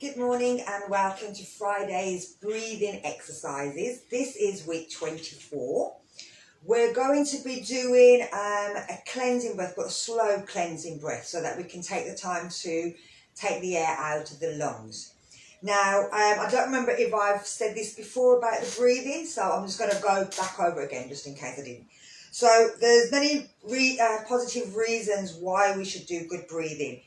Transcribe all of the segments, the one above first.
Good morning and welcome to Friday's breathing exercises. This is week 24. We're going to be doing a cleansing breath, but a slow cleansing breath so that we can take the time to take the air out of the lungs. Now, I don't remember if I've said this before about the breathing, so I'm just going to go back over again just in case I didn't. So there's many positive reasons why we should do good breathing.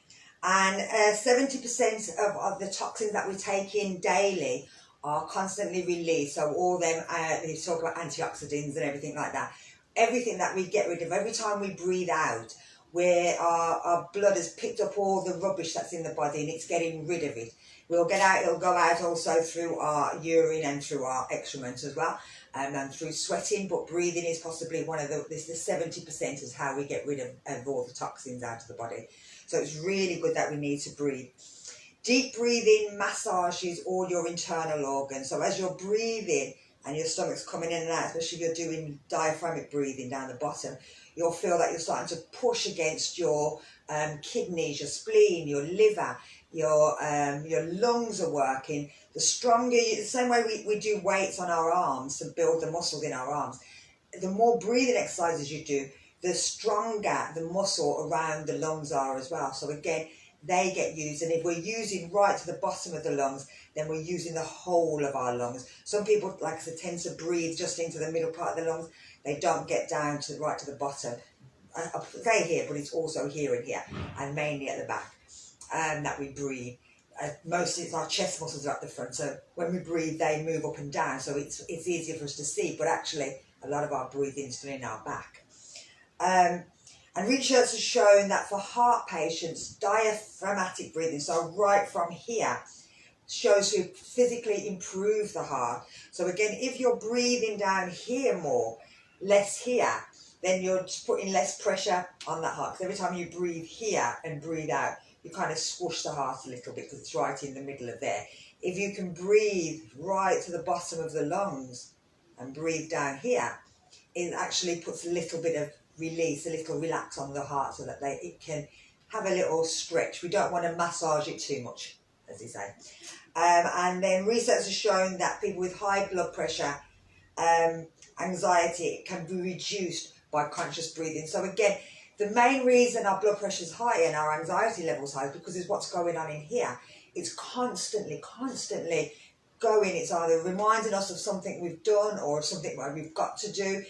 And 70% of the toxins that we take in daily are constantly released. So all them, they talk about antioxidants and everything like that. Everything that we get rid of, every time we breathe out, where our blood has picked up all the rubbish that's in the body and it's getting rid of it. It'll go out also through our urine and through our excrement as well, and through sweating, but breathing is possibly one of the 70% is how we get rid of all the toxins out of the body. So it's really good that we need to breathe. Deep breathing massages all your internal organs. So as you're breathing and your stomach's coming in and out, especially if you're doing diaphragmatic breathing down the bottom, you'll feel that you're starting to push against your kidneys, your spleen, your liver, your lungs are working. The stronger, the same way we do weights on our arms to build the muscles in our arms, the more breathing exercises you do, the stronger the muscle around the lungs are as well. So again, they get used, and if we're using right to the bottom of the lungs, then we're using the whole of our lungs. Some people, like I said, tend to breathe just into the middle part of the lungs. They don't get down to right to the bottom. I say here, but it's also here and here, and mainly at the back that we breathe. Mostly it's our chest muscles are at the front, so when we breathe they move up and down, so it's easier for us to see, but actually a lot of our breathing is still in our back. And research has shown that for heart patients, diaphragmatic breathing, so right from here, shows to physically improve the heart. So again, if you're breathing down here more, less here, then you're just putting less pressure on that heart. Because every time you breathe here and breathe out, you kind of squish the heart a little bit because it's right in the middle of there. If you can breathe right to the bottom of the lungs and breathe down here, it actually puts a little bit of release, a little relax on the heart so that it can have a little stretch. We don't want to massage it too much, as they say. And then research has shown that people with high blood pressure, anxiety can be reduced by conscious breathing. So again, the main reason our blood pressure is high and our anxiety levels high is because it's what's going on in here. It's constantly going. It's either reminding us of something we've done or something that we've got to do.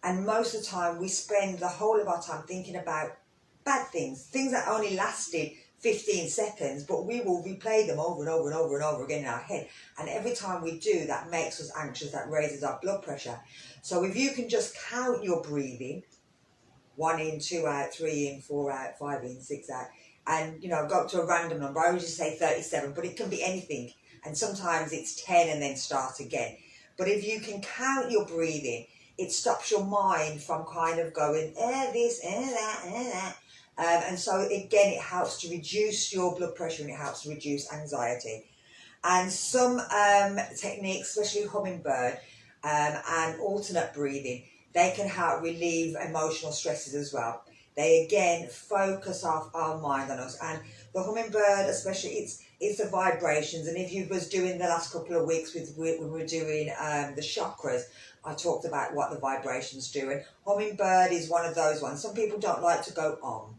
And most of the time we spend the whole of our time thinking about bad things that only lasted 15 seconds, but we will replay them over and over and over and over again in our head. And every time we do, that makes us anxious, that raises our blood pressure. So if you can just count your breathing, 1 in, 2 out, 3 in, 4 out, 5 in, 6 out, and go up to a random number. I always just say 37, but it can be anything. And sometimes it's 10 and then start again. But if you can count your breathing, it stops your mind from kind of going, this, that, that. And so again, it helps to reduce your blood pressure and it helps to reduce anxiety. And some techniques, especially hummingbird and alternate breathing, they can help relieve emotional stresses as well. They again focus our mind on us. And the hummingbird, especially, it's the vibrations. And if you was doing the last couple of weeks when we were doing the chakras, I talked about what the vibrations do. And hummingbird is one of those ones. Some people don't like to go on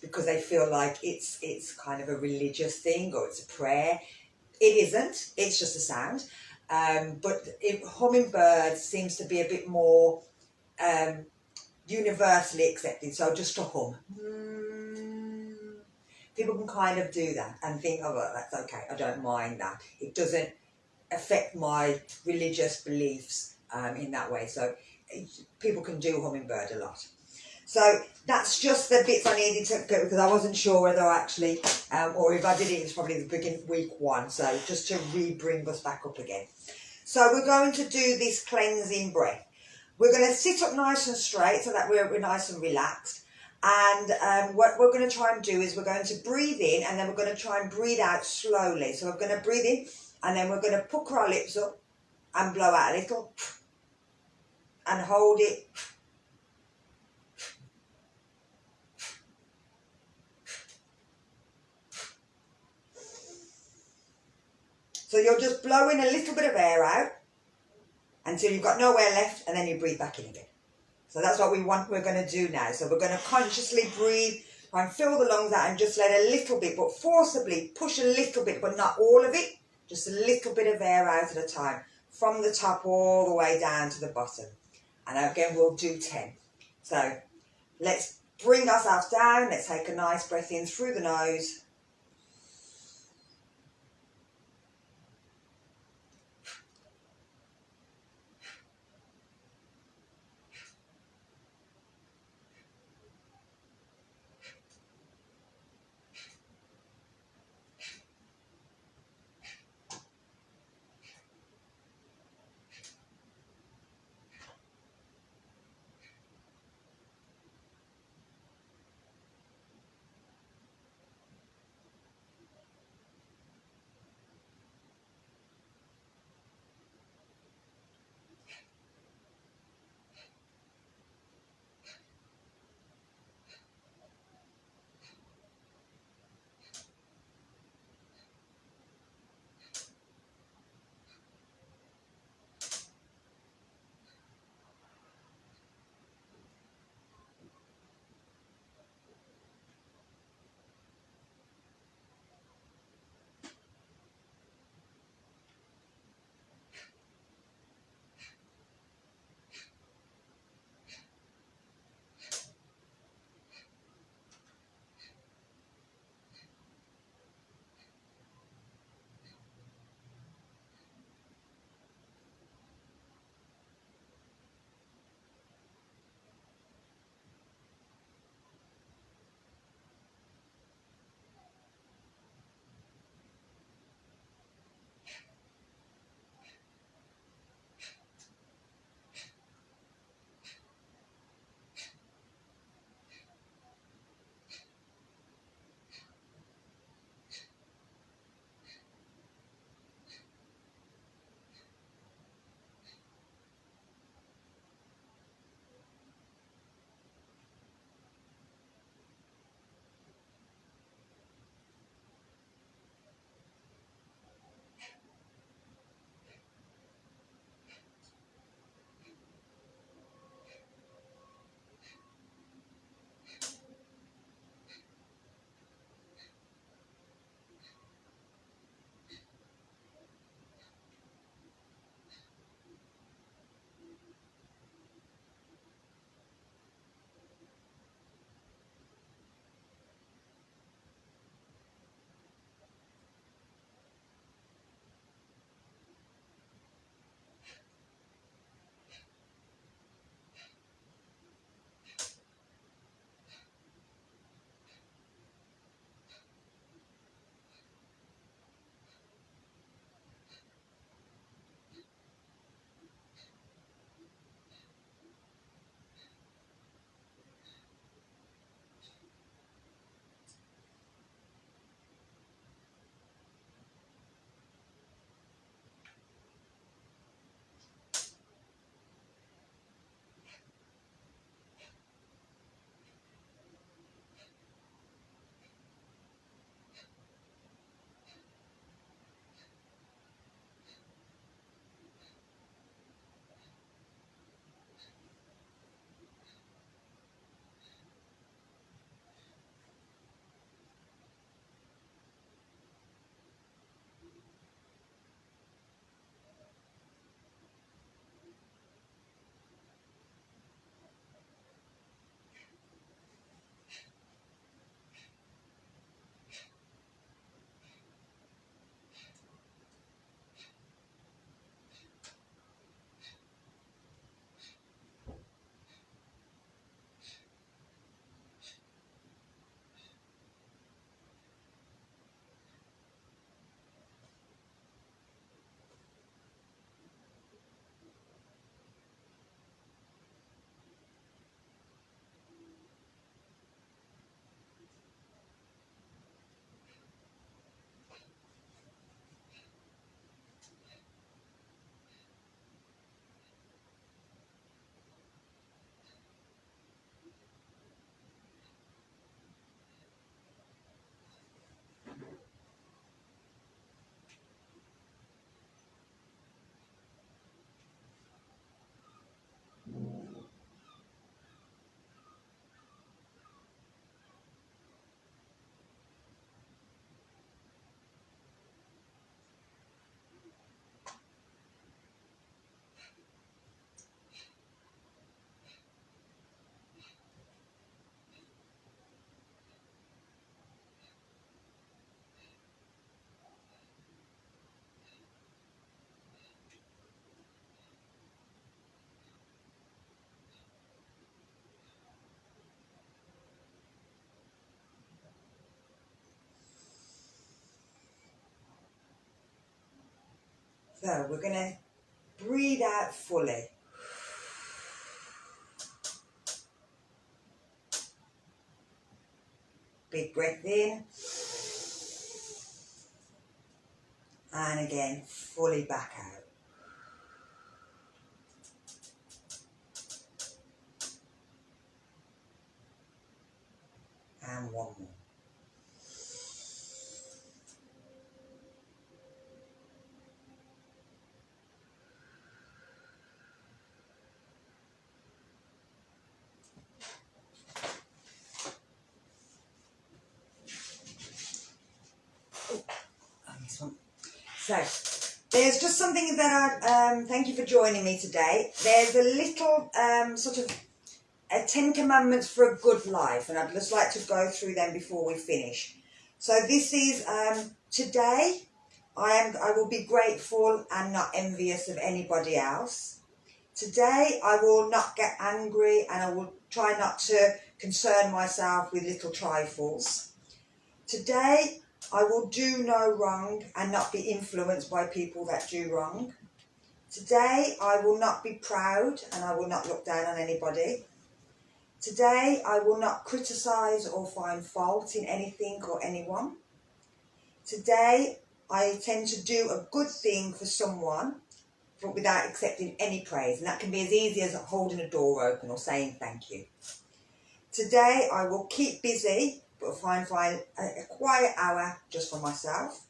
because they feel like it's kind of a religious thing or it's a prayer. It isn't. It's just a sound. But hummingbird seems to be a bit more universally accepted. So just to hum. People can kind of do that and think, oh, well, that's okay. I don't mind that. It doesn't affect my religious beliefs in that way. So people can do hummingbird a lot. So that's just the bits I needed to go because I wasn't sure whether I actually, or if I did it, it's probably the beginning week 1. So just to bring us back up again. So we're going to do this cleansing breath. We're going to sit up nice and straight so that we're nice and relaxed. And what we're going to try and do is we're going to breathe in and then we're going to try and breathe out slowly. So we're going to breathe in and then we're going to pucker our lips up and blow out a little and hold it. So you're just blowing a little bit of air out until you've got no air left, and then you breathe back in again. So that's what we're going to do now. So we're going to consciously breathe, try and fill the lungs out and just let a little bit, but forcibly push a little bit, but not all of it, just a little bit of air out at a time, from the top all the way down to the bottom. And again, we'll do 10. So let's bring ourselves down. Let's take a nice breath in through the nose. So we're going to breathe out fully. Big breath in. And again, fully back out. And one more. So, there's just something that thank you for joining me today. There's a little sort of 10 commandments for a good life, and I'd just like to go through them before we finish. So this is, today, I will be grateful and not envious of anybody else. Today, I will not get angry, and I will try not to concern myself with little trifles. Today, I will do no wrong and not be influenced by people that do wrong. Today, I will not be proud and I will not look down on anybody. Today, I will not criticise or find fault in anything or anyone. Today, I tend to do a good thing for someone, but without accepting any praise. And that can be as easy as holding a door open or saying thank you. Today, I will keep busy, but find a quiet hour just for myself.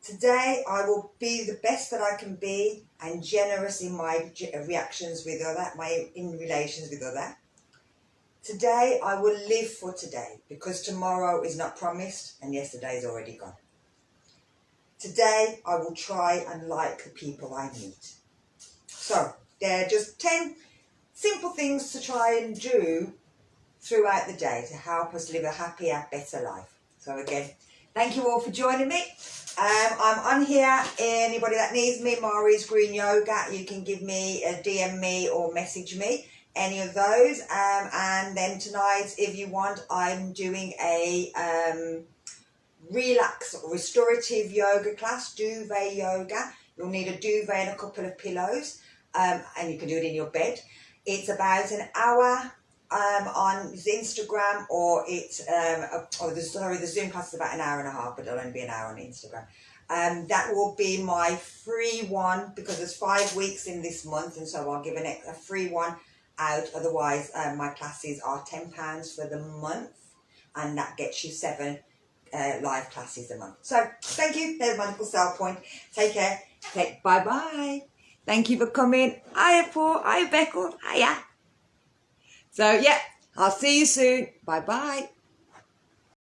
Today, I will be the best that I can be and generous in my reactions with in relations with other. Today, I will live for today because tomorrow is not promised and yesterday is already gone. Today, I will try and like the people I meet. So, they're just 10 simple things to try and do throughout the day to help us live a happier, better life. So again, thank you all for joining me. I'm on here. Anybody that needs me, Mari's Green Yoga, you can give me a DM me or message me, any of those. And then tonight, if you want, I'm doing a relax restorative yoga class, duvet yoga. You'll need a duvet and a couple of pillows, and you can do it in your bed. It's about an hour on Instagram, or it's the Zoom class is about an hour and a half, but it'll only be an hour on Instagram. That will be my free one because there's 5 weeks in this month, and so I'll give a free one out. Otherwise, my classes are £10 for the month, and that gets you 7 live classes a month. So thank you. There's my little sell point. Take care. Bye bye. Thank you for coming. Hiya Paul. Hiya Beckle. Hiya. So yeah, I'll see you soon. Bye bye.